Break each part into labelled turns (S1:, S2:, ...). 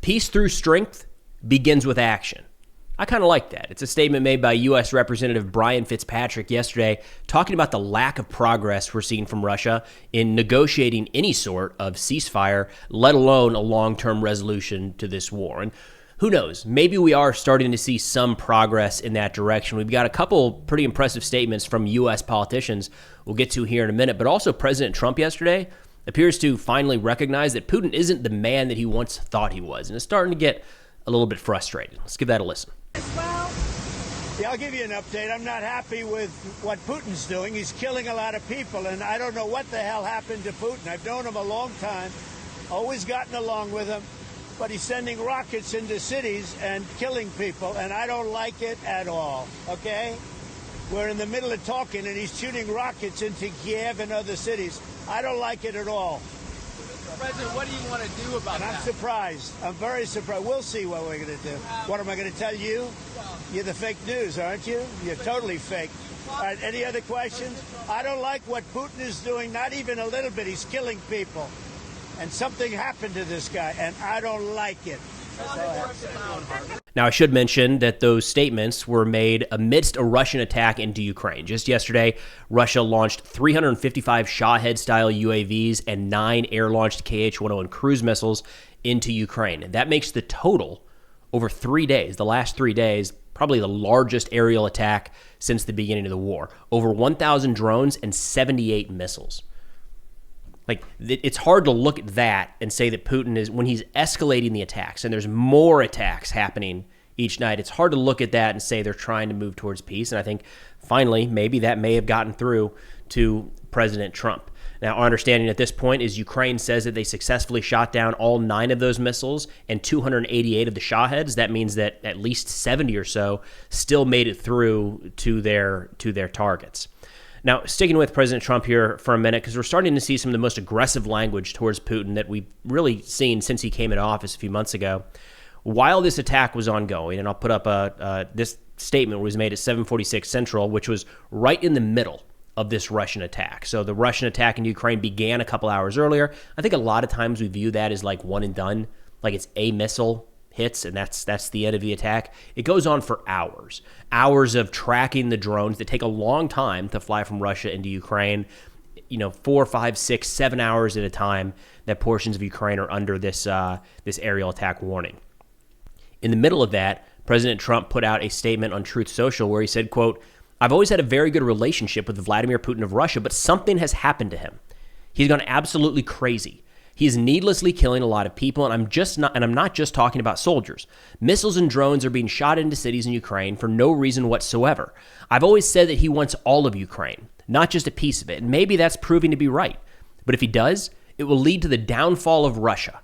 S1: Peace through strength begins with action. I kind of like that. It's a statement made by U.S. Representative Brian Fitzpatrick yesterday, talking about the lack of progress we're seeing from Russia in negotiating any sort of ceasefire, let alone a long-term resolution to this war. And who knows? Maybe we are starting to see some progress in that direction. We've got a couple pretty impressive statements from U.S. politicians we'll get to here in a minute, but also President Trump yesterday appears to finally recognize that Putin isn't the man that he once thought he was, and is starting to get a little bit frustrated. Let's give that a listen.
S2: Yeah, I'll give you an update. I'm not happy with what Putin's doing. He's killing a lot of people, and I don't know what the hell happened to Putin. I've known him a long time, always gotten along with him, but he's sending rockets into cities and killing people, and I don't like it at all, okay? We're in the middle of talking, and he's shooting rockets into Kiev and other cities. I don't like it at all.
S3: President, what do you want to do about that?
S2: I'm surprised. I'm very surprised. We'll see what we're going to do. What am I going to tell you? You're the fake news, aren't you? You're totally fake. All right, any other questions? I don't like what Putin is doing, not even a little bit. He's killing people. And something happened to this guy, and I don't like it.
S1: Now, I should mention that those statements were made amidst a Russian attack into Ukraine. Just yesterday, Russia launched 355 Shahed-style UAVs and 9 air-launched Kh-101 cruise missiles into Ukraine. And that makes the total over 3 days, the last 3 days, probably the largest aerial attack since the beginning of the war. Over 1,000 drones and 78 missiles. Like, it's hard to look at that and say that Putin is, when he's escalating the attacks, and there's more attacks happening each night, it's hard to look at that and say they're trying to move towards peace. And I think, finally, maybe that may have gotten through to President Trump. Now, our understanding at this point is Ukraine says that they successfully shot down all 9 of those missiles and 288 of the Shaheds. That means that at least 70 or so still made it through to their targets. Now, sticking with President Trump here for a minute, because we're starting to see some of the most aggressive language towards Putin that we've really seen since he came into office a few months ago. While this attack was ongoing, and I'll put up this statement was made at 7:46 Central, which was right in the middle of this Russian attack. So the Russian attack in Ukraine began a couple hours earlier. I think a lot of times we view that as like one and done, like it's a missile hits, and that's the end of the attack. It goes on for hours of tracking the drones that take a long time to fly from Russia into Ukraine. 4, 5, 6, 7 hours at a time that portions of Ukraine are under this aerial attack warning. In the middle of that, President Trump put out a statement on Truth Social where he said, quote, "I've always had a very good relationship with Vladimir Putin of Russia, but something has happened to him. He's gone absolutely crazy. He is needlessly killing a lot of people, and I'm not just talking about soldiers. Missiles and drones are being shot into cities in Ukraine for no reason whatsoever. I've always said that he wants all of Ukraine, not just a piece of it, and maybe that's proving to be right. But if he does, it will lead to the downfall of Russia.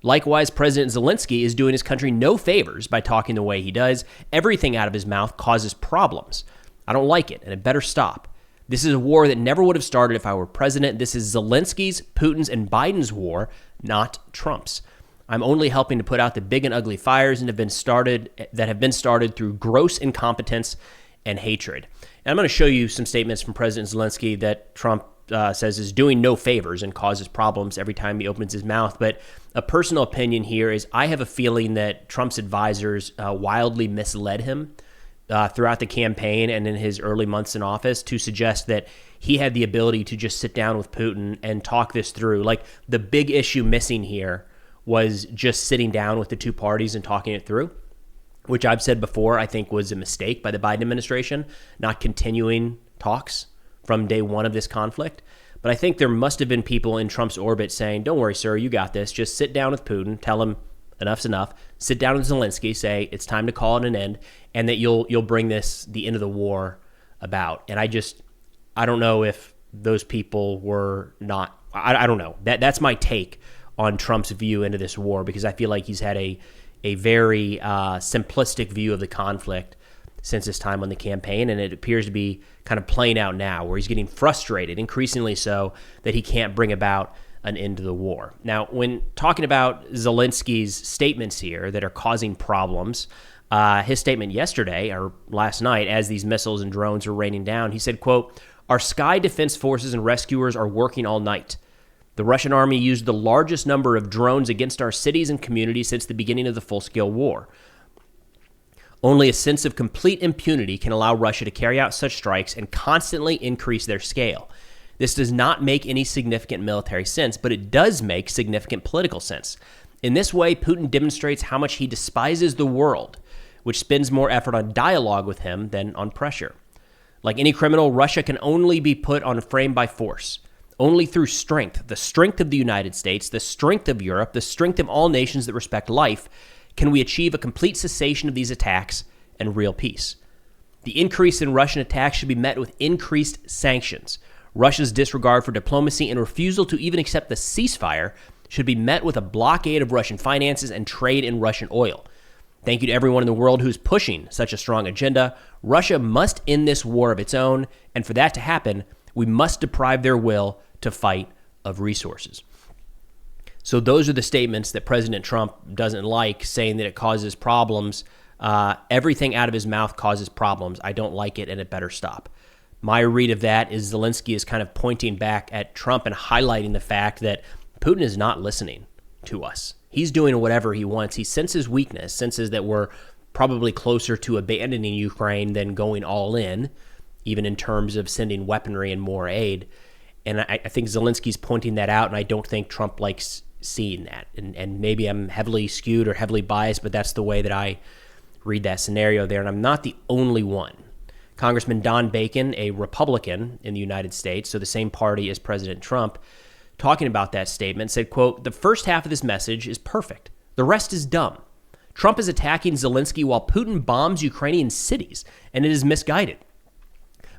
S1: Likewise, President Zelensky is doing his country no favors by talking the way he does. Everything out of his mouth causes problems. I don't like it, and it better stop. This is a war that never would have started if I were president. This is Zelensky's, Putin's, and Biden's war, not Trump's. I'm only helping to put out the big and ugly fires that have been started through gross incompetence and hatred." And I'm going to show you some statements from President Zelensky that Trump says is doing no favors and causes problems every time he opens his mouth. But a personal opinion here is I have a feeling that Trump's advisors wildly misled him throughout the campaign and in his early months in office to suggest that he had the ability to just sit down with Putin and talk this through. Like, the big issue missing here was just sitting down with the two parties and talking it through, which I've said before I think was a mistake by the Biden administration, not continuing talks from day one of this conflict. But I think there must have been people in Trump's orbit saying, "Don't worry, sir, you got this. Just sit down with Putin, tell him enough's enough. Sit down with Zelensky, say it's time to call it an end, and that you'll bring the end of the war about." And I don't know if those people were not. I don't know. That's my take on Trump's view into this war, because I feel like he's had a very simplistic view of the conflict since his time on the campaign, and it appears to be kind of playing out now, where he's getting frustrated, increasingly so, that he can't bring about an end to the war. Now, when talking about Zelensky's statements here that are causing problems, his statement yesterday or last night, as these missiles and drones were raining down, he said, quote, "Our sky defense forces and rescuers are working all night. The Russian army used the largest number of drones against our cities and communities since the beginning of the full-scale war. Only a sense of complete impunity can allow Russia to carry out such strikes and constantly increase their scale. This does not make any significant military sense, but it does make significant political sense. In this way, Putin demonstrates how much he despises the world, which spends more effort on dialogue with him than on pressure. Like any criminal, Russia can only be put on frame by force. Only through strength, the strength of the United States, the strength of Europe, the strength of all nations that respect life, can we achieve a complete cessation of these attacks and real peace. The increase in Russian attacks should be met with increased sanctions. Russia's disregard for diplomacy and refusal to even accept the ceasefire should be met with a blockade of Russian finances and trade in Russian oil. Thank you to everyone in the world who's pushing such a strong agenda. Russia must end this war of its own, and for that to happen, we must deprive their will to fight of resources. So those are the statements that President Trump doesn't like, saying that it causes problems. Everything out of his mouth causes problems. I don't like it, and it better stop. My read of that is Zelensky is kind of pointing back at Trump and highlighting the fact that Putin is not listening to us. He's doing whatever he wants. He senses weakness, senses that we're probably closer to abandoning Ukraine than going all in, even in terms of sending weaponry and more aid. And I think Zelensky's pointing that out, and I don't think Trump likes seeing that. And maybe I'm heavily skewed or heavily biased, but that's the way that I read that scenario there. And I'm not the only one. Congressman Don Bacon, a Republican in the United States, so the same party as President Trump, talking about that statement, said, quote, "The first half of this message is perfect. The rest is dumb. Trump is attacking Zelensky while Putin bombs Ukrainian cities, and it is misguided.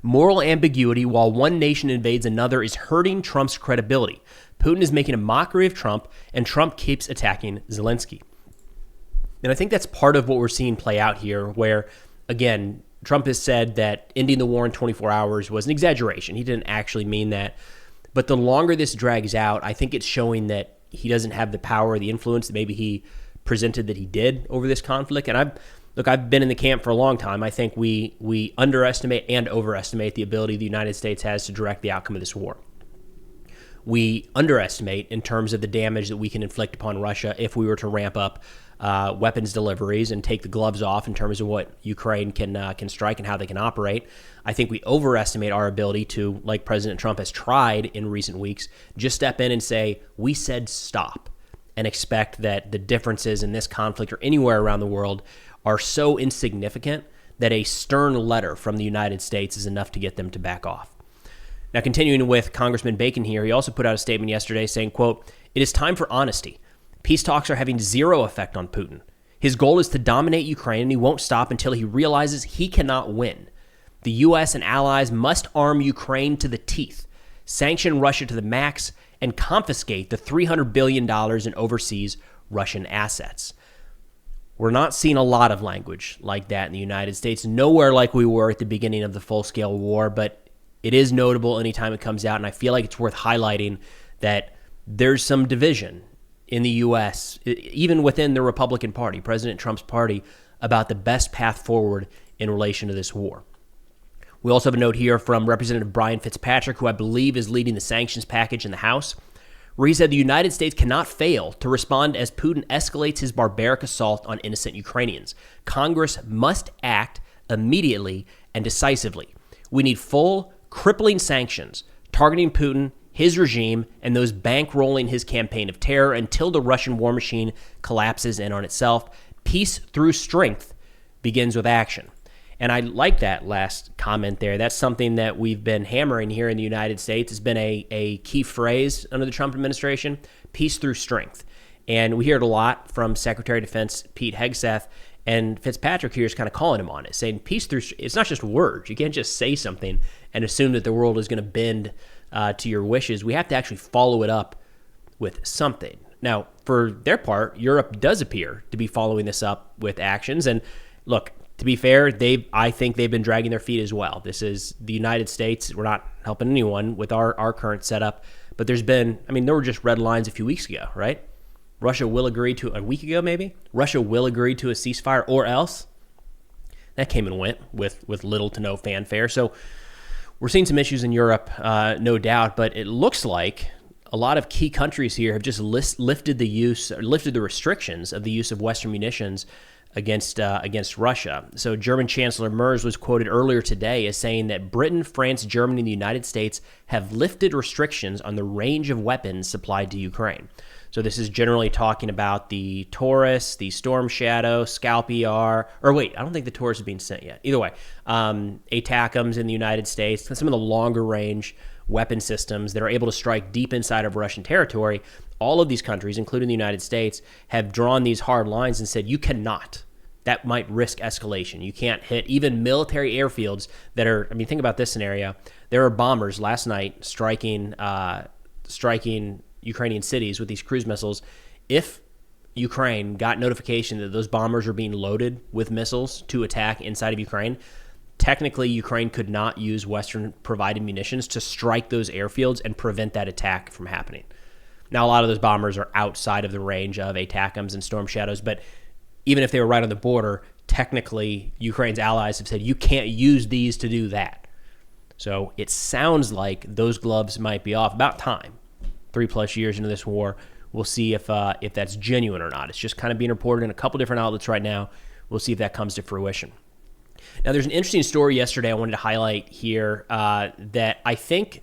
S1: Moral ambiguity while one nation invades another is hurting Trump's credibility. Putin is making a mockery of Trump, and Trump keeps attacking Zelensky." And I think that's part of what we're seeing play out here, where, again, Trump has said that ending the war in 24 hours was an exaggeration. He didn't actually mean that. But the longer this drags out, I think it's showing that he doesn't have the power or the influence that maybe he presented that he did over this conflict. And I've been in the camp for a long time. I think we underestimate and overestimate the ability the United States has to direct the outcome of this war. We underestimate in terms of the damage that we can inflict upon Russia if we were to ramp up weapons deliveries and take the gloves off in terms of what Ukraine can strike and how they can operate. I think we overestimate our ability to, like President Trump has tried in recent weeks, just step in and say, we said stop, and expect that the differences in this conflict or anywhere around the world are so insignificant that a stern letter from the United States is enough to get them to back off. Now, continuing with Congressman Bacon here, he also put out a statement yesterday saying, quote, "It is time for honesty. Peace talks are having zero effect on Putin. His goal is to dominate Ukraine, and he won't stop until he realizes he cannot win. The U.S. and allies must arm Ukraine to the teeth, sanction Russia to the max, and confiscate the $300 billion in overseas Russian assets." We're not seeing a lot of language like that in the United States, nowhere like we were at the beginning of the full-scale war, but it is notable anytime it comes out, and I feel like it's worth highlighting that there's some division in the U.S., even within the Republican Party, President Trump's party, about the best path forward in relation to this war. We also have a note here from Representative Brian Fitzpatrick, who I believe is leading the sanctions package in the House, where he said the United States cannot fail to respond as Putin escalates his barbaric assault on innocent Ukrainians. Congress must act immediately and decisively. We need full, crippling sanctions targeting Putin, his regime, and those bankrolling his campaign of terror until the Russian war machine collapses in on itself. Peace through strength begins with action. And I like that last comment there. That's something that we've been hammering here in the United States. It's been a key phrase under the Trump administration, peace through strength. And we hear it a lot from Secretary of Defense Pete Hegseth, and Fitzpatrick here is kind of calling him on it, saying peace through, it's not just words. You can't just say something and assume that the world is going to bend to your wishes. We have to actually follow it up with something. Now, for their part, Europe does appear to be following this up with actions. And look, to be fair, I think they've been dragging their feet as well. This is the United States. We're not helping anyone with our current setup. But there were just red lines a few weeks ago, right? Russia will agree to, a week ago maybe, Russia will agree to a ceasefire or else. That came and went with little to no fanfare. So we're seeing some issues in Europe, no doubt, but it looks like a lot of key countries here have just lifted the restrictions of the use of Western munitions against Russia. So German Chancellor Merz was quoted earlier today as saying that Britain, France, Germany, and the United States have lifted restrictions on the range of weapons supplied to Ukraine. So this is generally talking about the Taurus, the Storm Shadow, Scalp ER, or wait, I don't think the Taurus is being sent yet. Either way, ATACMS in the United States, some of the longer range weapon systems that are able to strike deep inside of Russian territory. All of these countries, including the United States, have drawn these hard lines and said, you cannot. That might risk escalation. You can't hit even military airfields that are, I mean, think about this scenario. There are bombers last night striking Ukrainian cities with these cruise missiles. If Ukraine got notification that those bombers are being loaded with missiles to attack inside of Ukraine, technically Ukraine could not use Western-provided munitions to strike those airfields and prevent that attack from happening. Now, a lot of those bombers are outside of the range of ATACMS and Storm Shadows, but even if they were right on the border, technically Ukraine's allies have said you can't use these to do that. So it sounds like those gloves might be off. About time. 3+ years into this war, we'll see if that's genuine or not. It's just kind of being reported in a couple different outlets right now. We'll see if that comes to fruition. Now, there's an interesting story yesterday I wanted to highlight here that I think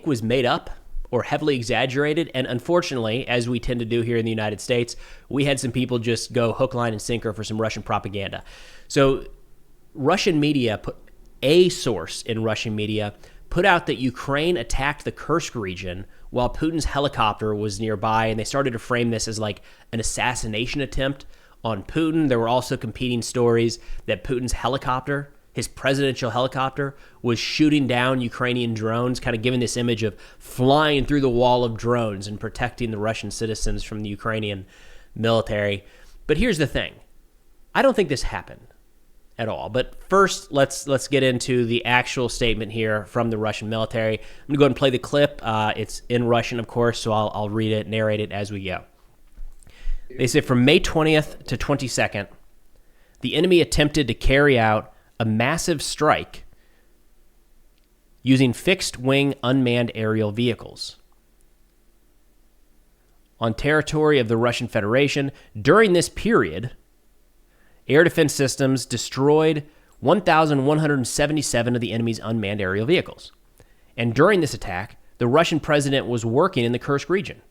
S1: was made up or heavily exaggerated. And unfortunately, as we tend to do here in the United States, we had some people just go hook, line, and sinker for some Russian propaganda. So Russian media, a source in Russian media, put out that Ukraine attacked the Kursk region while Putin's helicopter was nearby, and they started to frame this as like an assassination attempt on Putin. There were also competing stories that Putin's helicopter, his presidential helicopter, was shooting down Ukrainian drones, kind of giving this image of flying through the wall of drones and protecting the Russian citizens from the Ukrainian military. But here's the thing. I don't think this happened at all. But first, let's get into the actual statement here from the Russian military. I'm going to go ahead and play the clip. It's in Russian, of course, so I'll read it, narrate it as we go. They say from May 20th to 22nd, the enemy attempted to carry out a massive strike using fixed-wing unmanned aerial vehicles on territory of the Russian Federation. During this period, air defense systems destroyed 1,177 of the enemy's unmanned aerial vehicles. And during this attack, the Russian president was working in the Kursk region.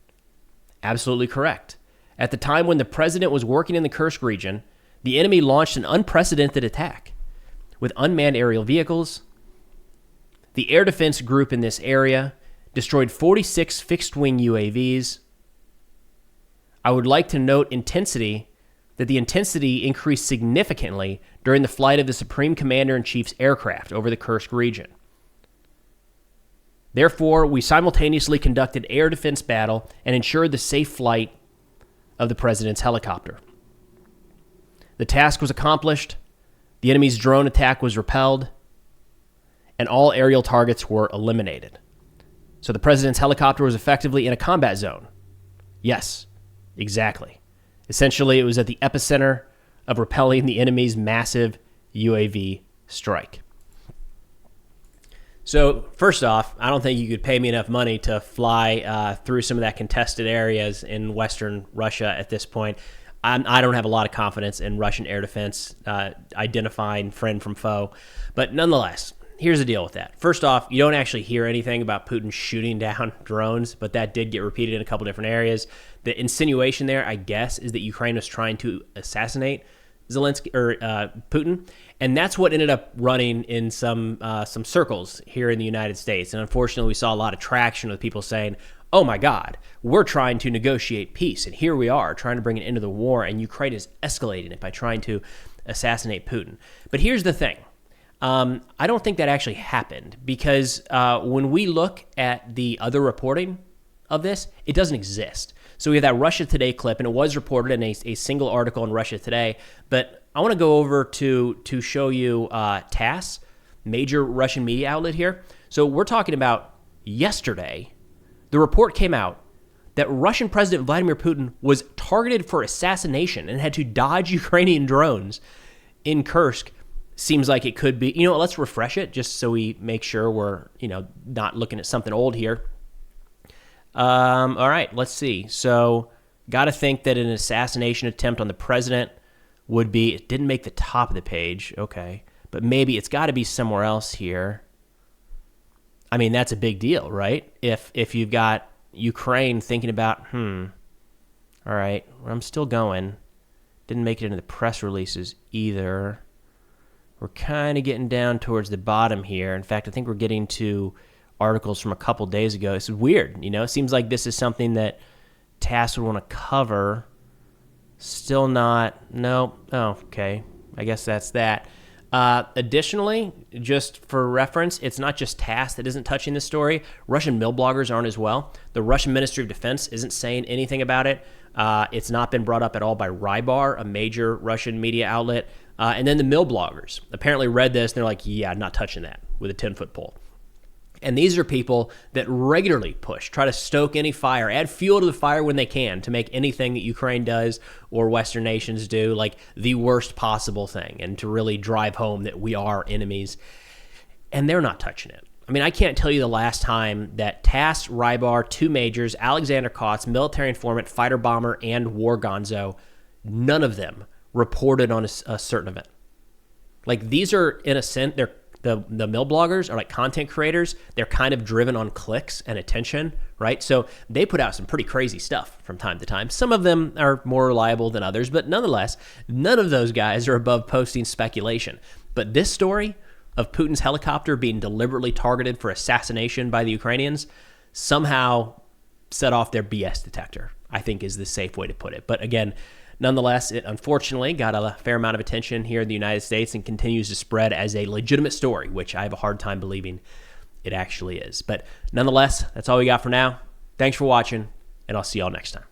S1: Absolutely correct. At the time when the president was working in the Kursk region, the enemy launched an unprecedented attack with unmanned aerial vehicles. The air defense group in this area destroyed 46 fixed-wing UAVs. I would like to note that the intensity increased significantly during the flight of the Supreme Commander-in-Chief's aircraft over the Kursk region. Therefore, we simultaneously conducted air defense battle and ensured the safe flight of the president's helicopter. The task was accomplished, the enemy's drone attack was repelled, and all aerial targets were eliminated. So the president's helicopter was effectively in a combat zone. Yes, exactly. Essentially, it was at the epicenter of repelling the enemy's massive UAV strike. So first off, I don't think you could pay me enough money to fly through some of that contested areas in Western Russia at this point. I don't have a lot of confidence in Russian air defense identifying friend from foe. But nonetheless, here's the deal with that. First off, you don't actually hear anything about Putin shooting down drones, but that did get repeated in a couple different areas. The insinuation there, I guess, is that Ukraine was trying to assassinate Putin, and that's what ended up running in some circles here in the United States. And unfortunately, we saw a lot of traction with people saying, "Oh my God, we're trying to negotiate peace, and here we are trying to bring an end to the war, and Ukraine is escalating it by trying to assassinate Putin." But here's the thing. I don't think that actually happened because when we look at the other reporting of this, it doesn't exist. So we have that Russia Today clip, and it was reported in a single article in Russia Today. But I want to go over to show you TASS, major Russian media outlet here. So we're talking about yesterday. The report came out that Russian President Vladimir Putin was targeted for assassination and had to dodge Ukrainian drones in Kursk. Seems like it could be. Let's refresh it just so we make sure we're, not looking at something old here. All right, let's see. So, got to think that an assassination attempt on the president would be, it didn't make the top of the page, okay, but maybe it's got to be somewhere else here. I mean, that's a big deal, right? If you've got Ukraine thinking about, all right, I'm still going. Didn't make it into the press releases either. We're kind of getting down towards the bottom here. In fact, I think we're getting to articles from a couple days ago. This is weird, It seems like this is something that TASS would want to cover. Still not. No. Oh, okay. I guess that's that. Additionally, just for reference, it's not just TASS that isn't touching this story. Russian mill bloggers aren't as well. The Russian Ministry of Defense isn't saying anything about it. It's not been brought up at all by Rybar, a major Russian media outlet. And then the mill bloggers apparently read this, and they're like, yeah, not touching that with a 10-foot pole. And these are people that regularly try to stoke any fire, add fuel to the fire when they can to make anything that Ukraine does or Western nations do like the worst possible thing, and to really drive home that we are enemies. And they're not touching it. I mean, I can't tell you the last time that TASS, Rybar, two majors, Alexander Kotz, military informant, fighter bomber, and war gonzo, none of them reported on a certain event. Like, these are, in a sense, they're the mill bloggers are like content creators. They're kind of driven on clicks and attention, right? So they put out some pretty crazy stuff from time to time. Some of them are more reliable than others, but nonetheless, none of those guys are above posting speculation. But this story of Putin's helicopter being deliberately targeted for assassination by the Ukrainians somehow set off their BS detector, I think is the safe way to put it. But again, nonetheless, it unfortunately got a fair amount of attention here in the United States and continues to spread as a legitimate story, which I have a hard time believing it actually is. But nonetheless, that's all we got for now. Thanks for watching, and I'll see y'all next time.